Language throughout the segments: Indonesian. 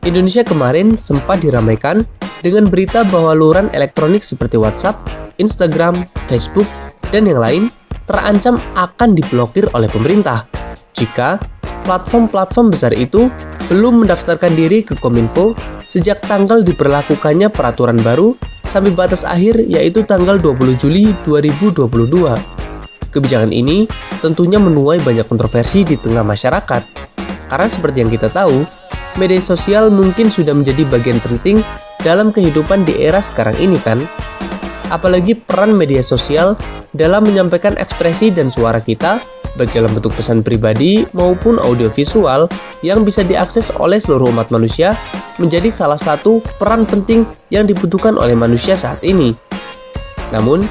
Indonesia kemarin sempat diramaikan dengan berita bahwa luaran elektronik seperti WhatsApp, Instagram, Facebook, dan yang lain terancam akan diblokir oleh pemerintah jika platform-platform besar itu belum mendaftarkan diri ke Kominfo sejak tanggal diberlakukannya peraturan baru sampai batas akhir yaitu tanggal 20 Juli 2022. Kebijakan ini tentunya menuai banyak kontroversi di tengah masyarakat. Karena seperti yang kita tahu, media sosial mungkin sudah menjadi bagian penting dalam kehidupan di era sekarang ini kan? Apalagi peran media sosial dalam menyampaikan ekspresi dan suara kita, baik dalam bentuk pesan pribadi maupun audiovisual yang bisa diakses oleh seluruh umat manusia, menjadi salah satu peran penting yang dibutuhkan oleh manusia saat ini. Namun,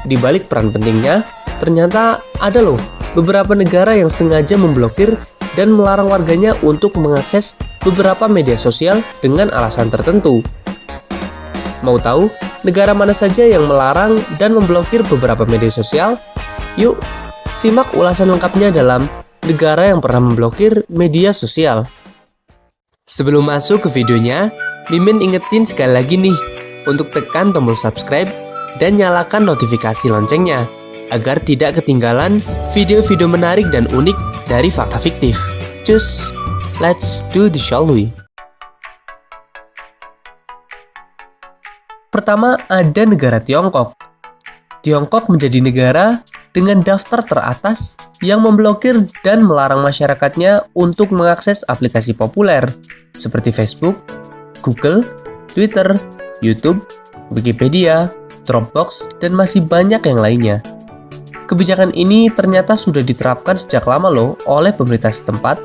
di balik peran pentingnya, ternyata ada loh beberapa negara yang sengaja memblokir dan melarang warganya untuk mengakses beberapa media sosial dengan alasan tertentu. Mau tahu negara mana saja yang melarang dan memblokir beberapa media sosial? Yuk, simak ulasan lengkapnya dalam negara yang pernah memblokir media sosial. Sebelum masuk ke videonya, Mimin ingetin sekali lagi nih untuk tekan tombol subscribe dan nyalakan notifikasi loncengnya agar tidak ketinggalan video-video menarik dan unik dari Fakta Fiktif. Cus, let's do the shall we? Pertama, ada negara Tiongkok. Tiongkok menjadi negara dengan daftar teratas yang memblokir dan melarang masyarakatnya untuk mengakses aplikasi populer seperti Facebook, Google, Twitter, YouTube, Wikipedia, Dropbox, dan masih banyak yang lainnya. Kebijakan ini ternyata sudah diterapkan sejak lama loh oleh pemerintah setempat.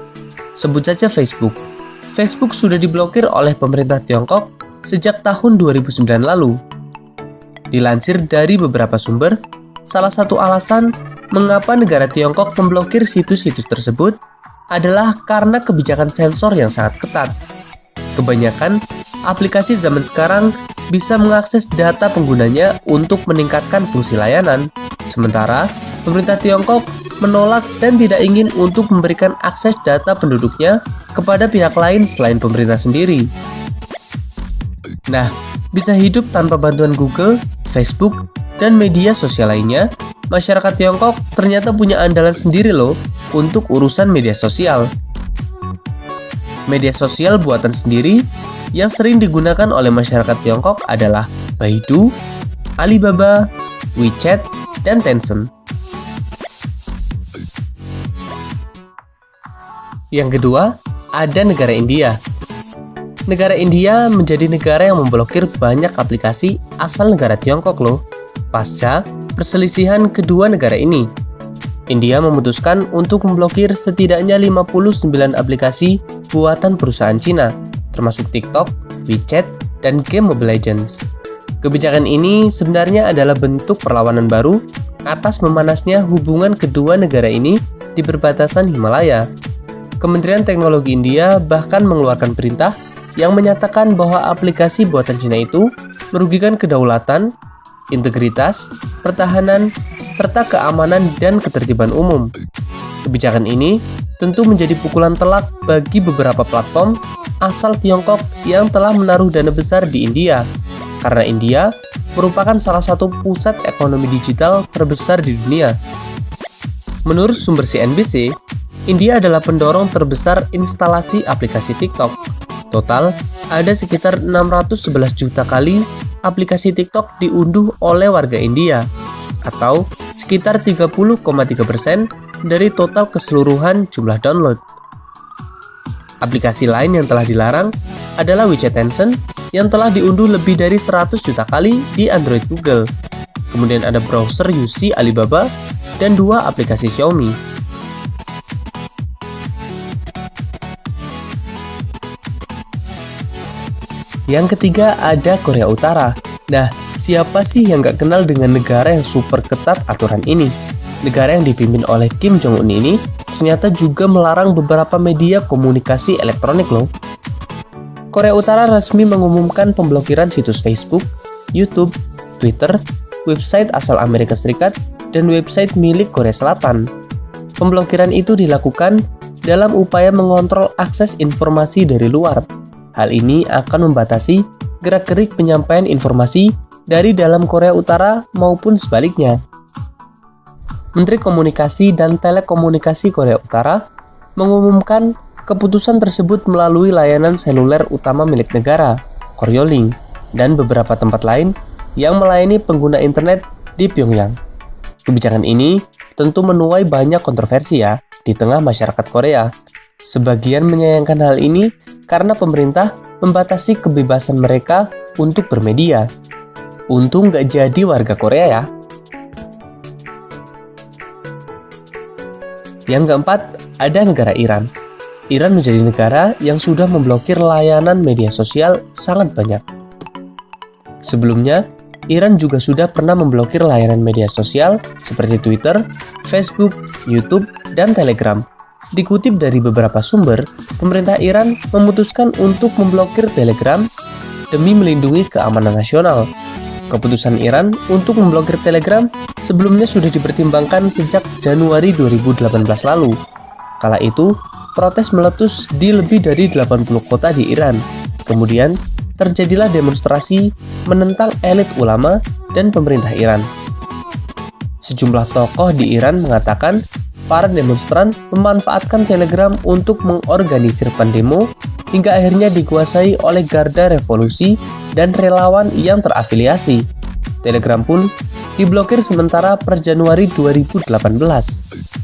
Sebut saja Facebook. Facebook sudah diblokir oleh pemerintah Tiongkok sejak tahun 2009 lalu. Dilansir dari beberapa sumber, salah satu alasan mengapa negara Tiongkok memblokir situs-situs tersebut adalah karena kebijakan sensor yang sangat ketat. Kebanyakan aplikasi zaman sekarang bisa mengakses data penggunanya untuk meningkatkan fungsi layanan. Sementara, pemerintah Tiongkok menolak dan tidak ingin untuk memberikan akses data penduduknya kepada pihak lain selain pemerintah sendiri. Nah, bisa hidup tanpa bantuan Google, Facebook, dan media sosial lainnya, masyarakat Tiongkok ternyata punya andalan sendiri loh untuk urusan media sosial. Media sosial buatan sendiri yang sering digunakan oleh masyarakat Tiongkok adalah Baidu, Alibaba, WeChat, dan Tencent. Yang kedua, ada negara India. Negara India menjadi negara yang memblokir banyak aplikasi asal negara Tiongkok loh, pasca perselisihan kedua negara ini. India memutuskan untuk memblokir setidaknya 59 aplikasi buatan perusahaan Cina, termasuk TikTok, WeChat, dan game Mobile Legends. Kebijakan ini sebenarnya adalah bentuk perlawanan baru atas memanasnya hubungan kedua negara ini di perbatasan Himalaya. Kementerian Teknologi India bahkan mengeluarkan perintah yang menyatakan bahwa aplikasi buatan Cina itu merugikan kedaulatan, integritas, pertahanan, serta keamanan dan ketertiban umum. Kebijakan ini tentu menjadi pukulan telak bagi beberapa platform asal Tiongkok yang telah menaruh dana besar di India, karena India merupakan salah satu pusat ekonomi digital terbesar di dunia. Menurut sumber CNBC, India adalah pendorong terbesar instalasi aplikasi TikTok. Total, ada sekitar 611 juta kali aplikasi TikTok diunduh oleh warga India, atau sekitar 30,3% dari total keseluruhan jumlah download. Aplikasi lain yang telah dilarang adalah WeChat Tencent yang telah diunduh lebih dari 100 juta kali di Android Google. Kemudian ada browser UC Alibaba dan 2 aplikasi Xiaomi. Yang ketiga ada Korea Utara. Nah, siapa sih yang gak kenal dengan negara yang super ketat aturan ini? Negara yang dipimpin oleh Kim Jong-un ini ternyata juga melarang beberapa media komunikasi elektronik loh. Korea Utara resmi mengumumkan pemblokiran situs Facebook, YouTube, Twitter, website asal Amerika Serikat, dan website milik Korea Selatan. Pemblokiran itu dilakukan dalam upaya mengontrol akses informasi dari luar. Hal ini akan membatasi gerak-gerik penyampaian informasi dari dalam Korea Utara maupun sebaliknya. Menteri Komunikasi dan Telekomunikasi Korea Utara mengumumkan keputusan tersebut melalui layanan seluler utama milik negara, Koreolink, dan beberapa tempat lain yang melayani pengguna internet di Pyongyang. Kebijakan ini tentu menuai banyak kontroversi ya di tengah masyarakat Korea. Sebagian menyayangkan hal ini karena pemerintah membatasi kebebasan mereka untuk bermedia. Untung nggak jadi warga Korea ya. Yang keempat, ada negara Iran. Iran menjadi negara yang sudah memblokir layanan media sosial sangat banyak. Sebelumnya, Iran juga sudah pernah memblokir layanan media sosial seperti Twitter, Facebook, YouTube, dan Telegram. Dikutip dari beberapa sumber, pemerintah Iran memutuskan untuk memblokir Telegram demi melindungi keamanan nasional. Keputusan Iran untuk memblokir Telegram sebelumnya sudah dipertimbangkan sejak Januari 2018 lalu. Kala itu, protes meletus di lebih dari 80 kota di Iran. Kemudian, terjadilah demonstrasi menentang elit ulama dan pemerintah Iran. Sejumlah tokoh di Iran mengatakan para demonstran memanfaatkan Telegram untuk mengorganisir pendemo hingga akhirnya dikuasai oleh Garda Revolusi dan relawan yang terafiliasi. Telegram pun diblokir sementara per Januari 2018.